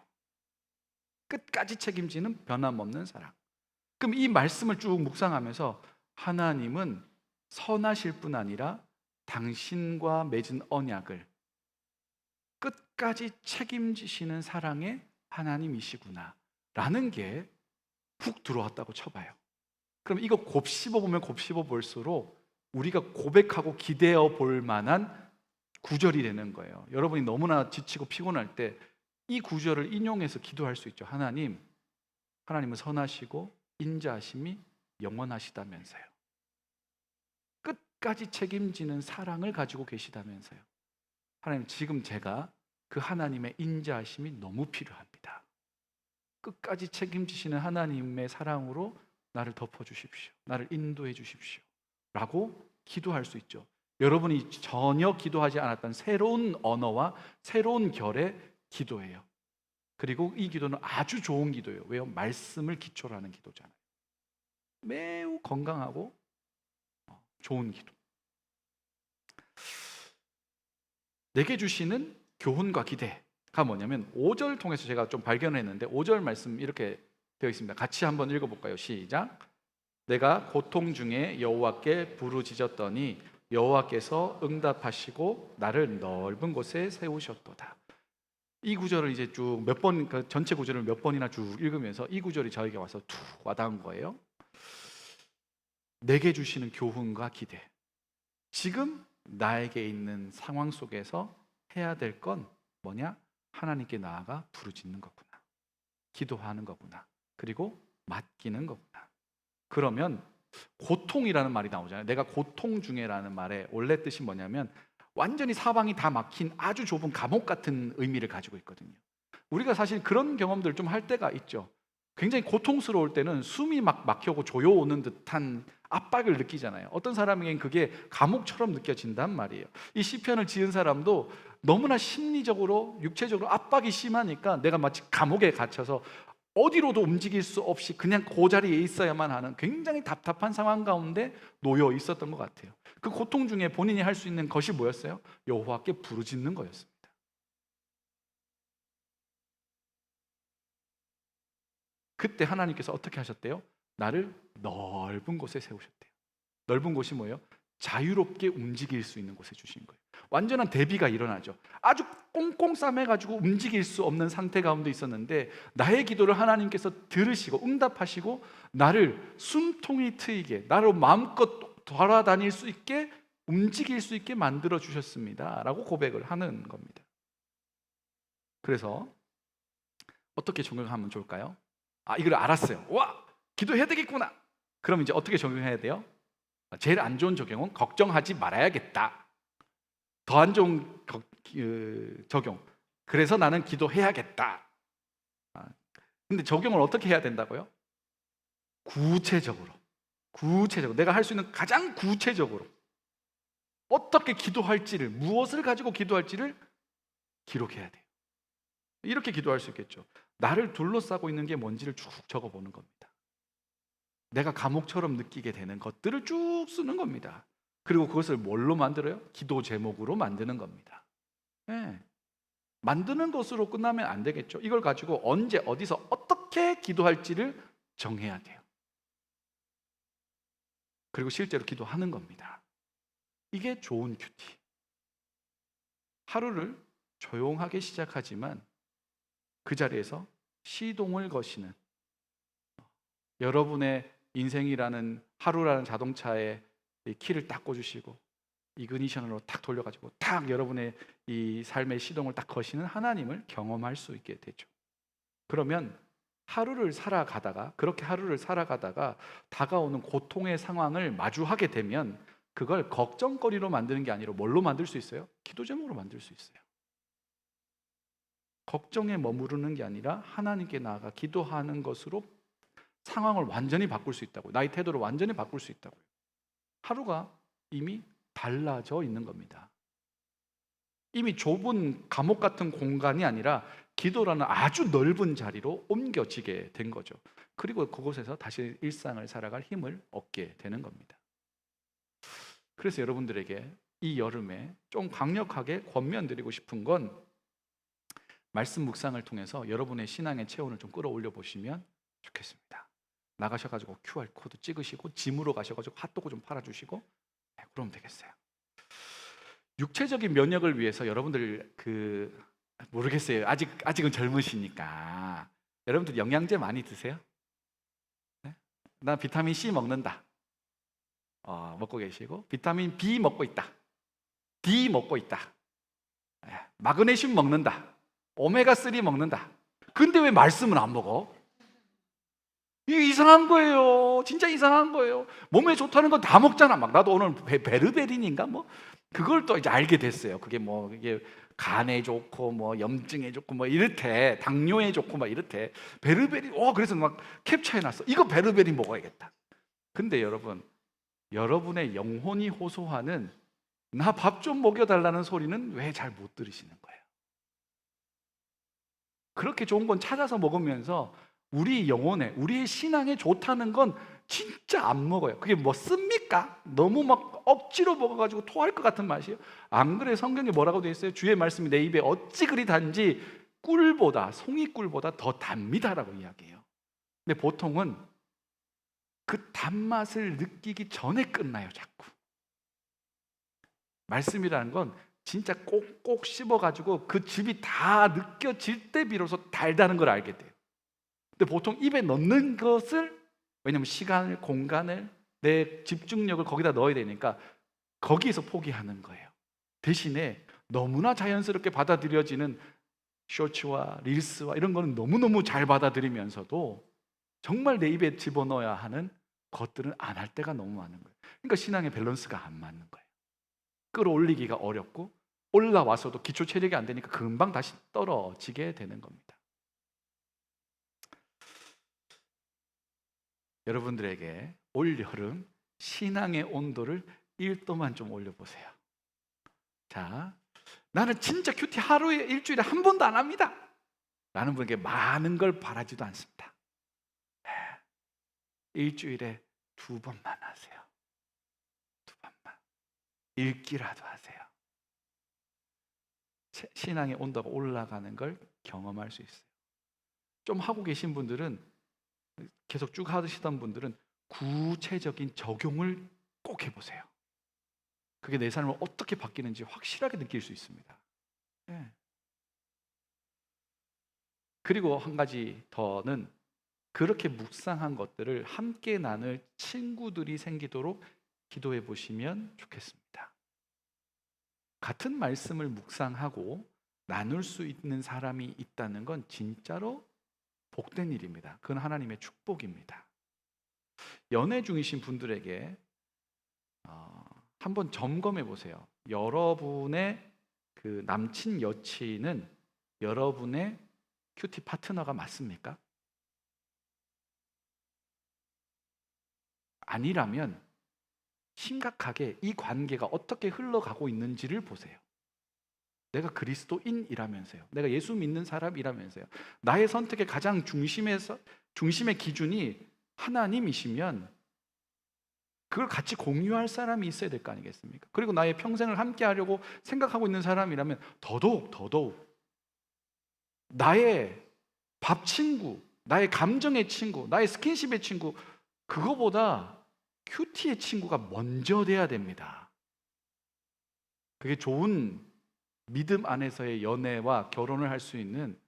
끝까지 책임지는 변함없는 사랑. 그럼 이 말씀을 쭉 묵상하면서 하나님은 선하실 뿐 아니라 당신과 맺은 언약을 끝까지 책임지시는 사랑의 하나님이시구나 라는 게 훅 들어왔다고 쳐봐요. 그럼 이거 곱씹어보면 곱씹어볼수록 우리가 고백하고 기대어 볼 만한 구절이 되는 거예요. 여러분이 너무나 지치고 피곤할 때 이 구절을 인용해서 기도할 수 있죠. 하나님은 선하시고 인자하심이 영원하시다면서요. 끝까지 책임지는 사랑을 가지고 계시다면서요. 하나님, 지금 제가 그 하나님의 인자하심이 너무 필요합니다. 끝까지 책임지시는 하나님의 사랑으로 나를 덮어주십시오. 나를 인도해 주십시오. 라고 기도할 수 있죠. 여러분이 전혀 기도하지 않았던 새로운 언어와 새로운 결의 기도예요. 그리고 이 기도는 아주 좋은 기도예요. 왜요? 말씀을 기초로 하는 기도잖아요. 매우 건강하고 좋은 기도. 내게 주시는 교훈과 기대가 뭐냐면 5절 통해서 제가 좀 발견했는데 5절 말씀 이렇게 되어 있습니다. 같이 한번 읽어볼까요? 시작. 내가 고통 중에 여호와께 부르짖었더니 여호와께서 응답하시고 나를 넓은 곳에 세우셨도다. 이 구절을 이제 쭉 몇 번, 그 전체 구절을 몇 번이나 쭉 읽으면서 이 구절이 저에게 와서 툭 와닿은 거예요. 내게 주시는 교훈과 기대. 지금 나에게 있는 상황 속에서 해야 될 건 뭐냐? 하나님께 나아가 부르짖는 거구나. 기도하는 거구나. 그리고 맡기는 거구나. 그러면 고통이라는 말이 나오잖아요. 내가 고통 중에라는 말의 원래 뜻이 뭐냐면 완전히 사방이 다 막힌 아주 좁은 감옥 같은 의미를 가지고 있거든요. 우리가 사실 그런 경험들을 좀 할 때가 있죠. 굉장히 고통스러울 때는 숨이 막 막혀고 조여오는 듯한 압박을 느끼잖아요. 어떤 사람에겐 그게 감옥처럼 느껴진단 말이에요. 이 시편을 지은 사람도 너무나 심리적으로 육체적으로 압박이 심하니까 내가 마치 감옥에 갇혀서 어디로도 움직일 수 없이 그냥 그 자리에 있어야만 하는 굉장히 답답한 상황 가운데 놓여 있었던 것 같아요. 그 고통 중에 본인이 할 수 있는 것이 뭐였어요? 여호와께 부르짖는 거였습니다. 그때 하나님께서 어떻게 하셨대요? 나를 넓은 곳에 세우셨대요. 넓은 곳이 뭐예요? 자유롭게 움직일 수 있는 곳에 주신 거예요. 완전한 대비가 일어나죠. 아주 꽁꽁 싸매가지고 움직일 수 없는 상태 가운데 있었는데 나의 기도를 하나님께서 들으시고 응답하시고 나를 숨통이 트이게, 나로 마음껏 돌아다닐 수 있게, 움직일 수 있게 만들어 주셨습니다 라고 고백을 하는 겁니다. 그래서 어떻게 적용하면 좋을까요? 이걸 알았어요. 와, 기도해야 되겠구나. 그럼 이제 어떻게 적용해야 돼요? 제일 안 좋은 적용은 걱정하지 말아야겠다. 더 안 좋은 적용, 그래서 나는 기도해야겠다. 근데 적용을 어떻게 해야 된다고요? 구체적으로 내가 할 수 있는 가장 구체적으로 어떻게 기도할지를, 무엇을 가지고 기도할지를 기록해야 돼요. 이렇게 기도할 수 있겠죠. 나를 둘러싸고 있는 게 뭔지를 쭉 적어보는 겁니다. 내가 감옥처럼 느끼게 되는 것들을 쭉 쓰는 겁니다. 그리고 그것을 뭘로 만들어요? 기도 제목으로 만드는 겁니다. 네. 만드는 것으로 끝나면 안 되겠죠. 이걸 가지고 언제 어디서 어떻게 기도할지를 정해야 돼요. 그리고 실제로 기도하는 겁니다. 이게 좋은 큐티. 하루를 조용하게 시작하지만 그 자리에서 시동을 거시는, 여러분의 인생이라는 하루라는 자동차에 이 키를 딱 꽂으시고 이그니션으로 딱 돌려가지고 딱 여러분의 이 삶의 시동을 딱 거시는 하나님을 경험할 수 있게 되죠. 그러면 그렇게 하루를 살아가다가 다가오는 고통의 상황을 마주하게 되면 그걸 걱정거리로 만드는 게 아니라 뭘로 만들 수 있어요? 기도 제목으로 만들 수 있어요. 걱정에 머무르는 게 아니라 하나님께 나아가 기도하는 것으로 상황을 완전히 바꿀 수 있다고요. 나의 태도를 완전히 바꿀 수 있다고요. 하루가 이미 달라져 있는 겁니다. 이미 좁은 감옥 같은 공간이 아니라 기도라는 아주 넓은 자리로 옮겨지게 된 거죠. 그리고 그곳에서 다시 일상을 살아갈 힘을 얻게 되는 겁니다. 그래서 여러분들에게 이 여름에 좀 강력하게 권면드리고 싶은 건, 말씀 묵상을 통해서 여러분의 신앙의 체온을 좀 끌어올려 보시면 좋겠습니다. 나가셔가지고 QR코드 찍으시고 짐으로 가셔가지고 핫도그 좀 팔아주시고, 그러면 되겠어요. 육체적인 면역을 위해서 여러분들 모르겠어요. 아직은 젊으시니까 여러분들 영양제 많이 드세요? 네? 나 비타민 C 먹는다. 먹고 계시고, 비타민 B 먹고 있다. D 먹고 있다. 마그네슘 먹는다. 오메가3 먹는다. 근데 왜 말씀은 안 먹어? 이게 이상한 거예요. 진짜 이상한 거예요. 몸에 좋다는 건 다 먹잖아. 막 나도 오늘 베르베린인가 뭐 그걸 또 이제 알게 됐어요. 그게 뭐 이게 간에 좋고 뭐 염증에 좋고 뭐 이렇대, 당뇨에 좋고 막 이렇대. 베르베린. 그래서 막 캡처해 놨어. 이거 베르베린 먹어야겠다. 근데 여러분, 여러분의 영혼이 호소하는 나 밥 좀 먹여달라는 소리는 왜 잘 못 들으시는 거예요? 그렇게 좋은 건 찾아서 먹으면서 우리 영혼에, 우리의 신앙에 좋다는 건 진짜 안 먹어요. 그게 뭐 씁니까? 너무 막 억지로 먹어가지고 토할 것 같은 맛이에요. 안 그래? 성경에 뭐라고 되어 있어요? 주의 말씀이 내 입에 어찌 그리 단지 송이꿀보다 더 답니다라고 이야기해요. 근데 보통은 그 단맛을 느끼기 전에 끝나요, 자꾸. 말씀이라는 건 진짜 꼭꼭 씹어가지고 그 즙이 다 느껴질 때 비로소 달다는 걸 알게 돼요. 근데 보통 입에 넣는 것을, 왜냐면 시간을, 공간을, 내 집중력을 거기다 넣어야 되니까 거기에서 포기하는 거예요. 대신에 너무나 자연스럽게 받아들여지는 쇼츠와 릴스와 이런 거는 너무너무 잘 받아들이면서도 정말 내 입에 집어넣어야 하는 것들은 안 할 때가 너무 많은 거예요. 그러니까 신앙의 밸런스가 안 맞는 거예요. 끌어올리기가 어렵고 올라와서도 기초 체력이 안 되니까 금방 다시 떨어지게 되는 겁니다. 여러분들에게 올여름 신앙의 온도를 1도만 좀 올려보세요. 자, 나는 진짜 큐티 하루에 일주일에 한 번도 안 합니다. 라는 분에게 많은 걸 바라지도 않습니다. 일주일에 2번만 하세요. 2번만. 읽기라도 하세요. 신앙의 온도가 올라가는 걸 경험할 수 있어요. 좀 하고 계신 분들은, 계속 쭉 하시던 분들은 구체적인 적용을 꼭 해보세요. 그게 내 삶을 어떻게 바뀌는지 확실하게 느낄 수 있습니다. 네. 그리고 한 가지 더는, 그렇게 묵상한 것들을 함께 나눌 친구들이 생기도록 기도해 보시면 좋겠습니다. 같은 말씀을 묵상하고 나눌 수 있는 사람이 있다는 건 진짜로 복된 일입니다. 그건 하나님의 축복입니다. 연애 중이신 분들에게 한번 점검해 보세요. 여러분의 그 남친, 여친은 여러분의 큐티 파트너가 맞습니까? 아니라면 심각하게 이 관계가 어떻게 흘러가고 있는지를 보세요. 내가 그리스도인이라면서요. 내가 예수 믿는 사람이라면서요. 나의 선택의 가장 중심의 기준이 하나님이시면 그걸 같이 공유할 사람이 있어야 될 거 아니겠습니까? 그리고 나의 평생을 함께 하려고 생각하고 있는 사람이라면 더더욱 나의 밥 친구, 나의 감정의 친구, 나의 스킨십의 친구, 그거보다 큐티의 친구가 먼저 돼야 됩니다. 그게 좋은 믿음 안에서의 연애와 결혼을 할 수 있는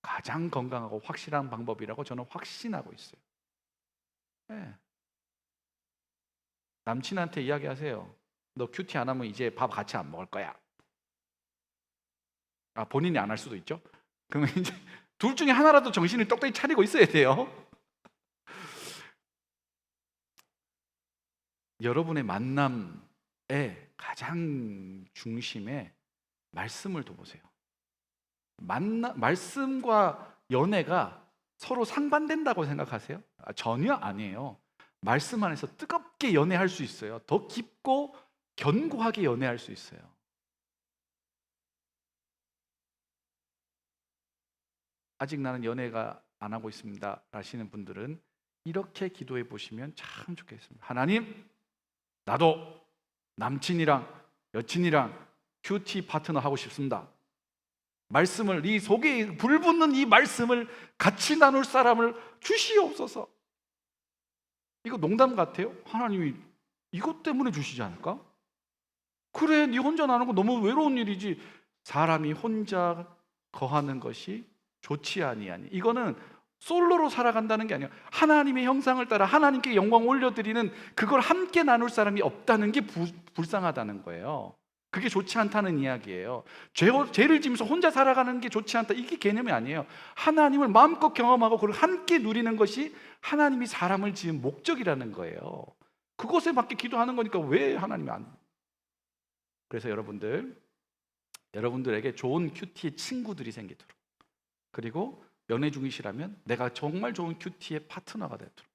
가장 건강하고 확실한 방법이라고 저는 확신하고 있어요. 네. 남친한테 이야기하세요. 너 큐티 안 하면 이제 밥 같이 안 먹을 거야. 본인이 안 할 수도 있죠. 그러면 이제 둘 중에 하나라도 정신을 똑똑히 차리고 있어야 돼요. 여러분의 만남의 가장 중심에 말씀을 둬보세요. 말씀과 연애가 서로 상반된다고 생각하세요? 전혀 아니에요. 말씀 안에서 뜨겁게 연애할 수 있어요. 더 깊고 견고하게 연애할 수 있어요. 아직 나는 연애가 안 하고 있습니다 라시는 분들은 이렇게 기도해 보시면 참 좋겠습니다. 하나님, 나도 남친이랑 여친이랑 큐티 파트너 하고 싶습니다. 말씀을, 이 속에 불붙는 이 말씀을 같이 나눌 사람을 주시옵소서. 이거 농담 같아요? 하나님이 이것 때문에 주시지 않을까? 그래, 네 혼자 나누는 거 너무 외로운 일이지. 사람이 혼자 거하는 것이 좋지 아니하니. 이거는 솔로로 살아간다는 게 아니에요. 하나님의 형상을 따라 하나님께 영광 올려드리는 그걸 함께 나눌 사람이 없다는 게 불쌍하다는 거예요. 그게 좋지 않다는 이야기예요. 죄를 지면서 혼자 살아가는 게 좋지 않다, 이게 개념이 아니에요. 하나님을 마음껏 경험하고 그걸 함께 누리는 것이 하나님이 사람을 지은 목적이라는 거예요. 그것에 맞게 기도하는 거니까 왜 하나님이 안. 그래서 여러분들에게 좋은 큐티의 친구들이 생기도록, 그리고 연애 중이시라면 내가 정말 좋은 큐티의 파트너가 되도록,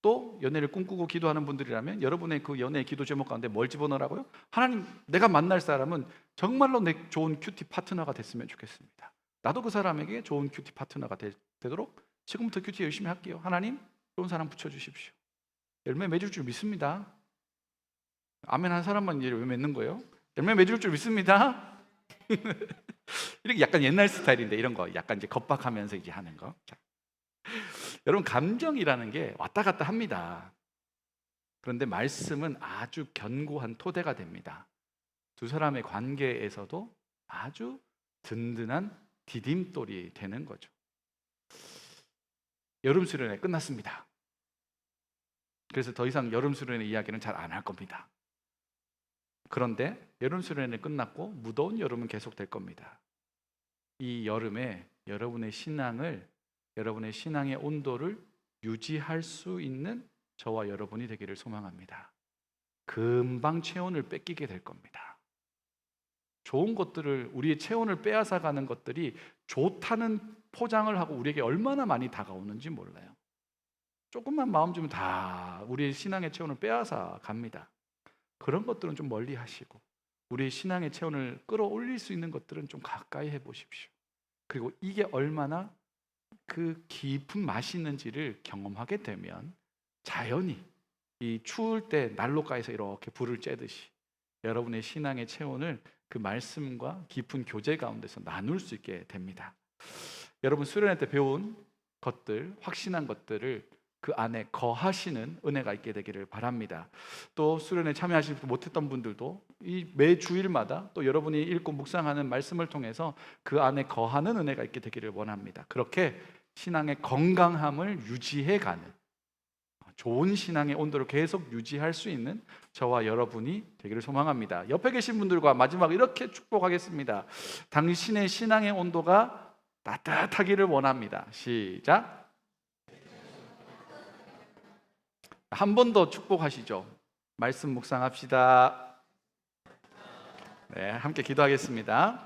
또 연애를 꿈꾸고 기도하는 분들이라면 여러분의 그 연애의 기도 제목 가운데 뭘 집어넣으라고요? 하나님, 내가 만날 사람은 정말로 내 좋은 큐티 파트너가 됐으면 좋겠습니다. 나도 그 사람에게 좋은 큐티 파트너가 되도록 지금부터 큐티 열심히 할게요. 하나님, 좋은 사람 붙여주십시오. 열매 맺을 줄 믿습니다. 아멘 한 사람만 이제 왜 맺는 거예요? 열매 맺을 줄 믿습니다. 이렇게 약간 옛날 스타일인데, 이런 거 약간 이제 겁박하면서 이제 하는 거. 자. 여러분, 감정이라는 게 왔다 갔다 합니다. 그런데 말씀은 아주 견고한 토대가 됩니다. 두 사람의 관계에서도 아주 든든한 디딤돌이 되는 거죠. 여름 수련회 끝났습니다. 그래서 더 이상 여름 수련회 이야기는 잘 안 할 겁니다. 그런데 여름 수련회 끝났고 무더운 여름은 계속될 겁니다. 이 여름에 여러분의 신앙의 온도를 유지할 수 있는 저와 여러분이 되기를 소망합니다. 금방 체온을 뺏기게 될 겁니다. 좋은 것들을, 우리의 체온을 빼앗아 가는 것들이 좋다는 포장을 하고 우리에게 얼마나 많이 다가오는지 몰라요. 조금만 마음 주면 다 우리의 신앙의 체온을 빼앗아 갑니다. 그런 것들은 좀 멀리 하시고 우리의 신앙의 체온을 끌어올릴 수 있는 것들은 좀 가까이 해보십시오. 그리고 이게 얼마나 그 깊은 맛이 있는지를 경험하게 되면 자연히 이 추울 때 난로가에서 이렇게 불을 쬐듯이 여러분의 신앙의 체온을 그 말씀과 깊은 교제 가운데서 나눌 수 있게 됩니다. 여러분 수련회 때 배운 것들, 확신한 것들을 그 안에 거하시는 은혜가 있게 되기를 바랍니다. 또 수련회 참여하지 못했던 분들도 이 매 주일마다 또 여러분이 읽고 묵상하는 말씀을 통해서 그 안에 거하는 은혜가 있게 되기를 원합니다. 그렇게 신앙의 건강함을 유지해가는 좋은 신앙의 온도를 계속 유지할 수 있는 저와 여러분이 되기를 소망합니다. 옆에 계신 분들과 마지막 이렇게 축복하겠습니다. 당신의 신앙의 온도가 따뜻하기를 원합니다. 시작. 한 번 더 축복하시죠. 말씀 묵상합시다. 네, 함께 기도하겠습니다.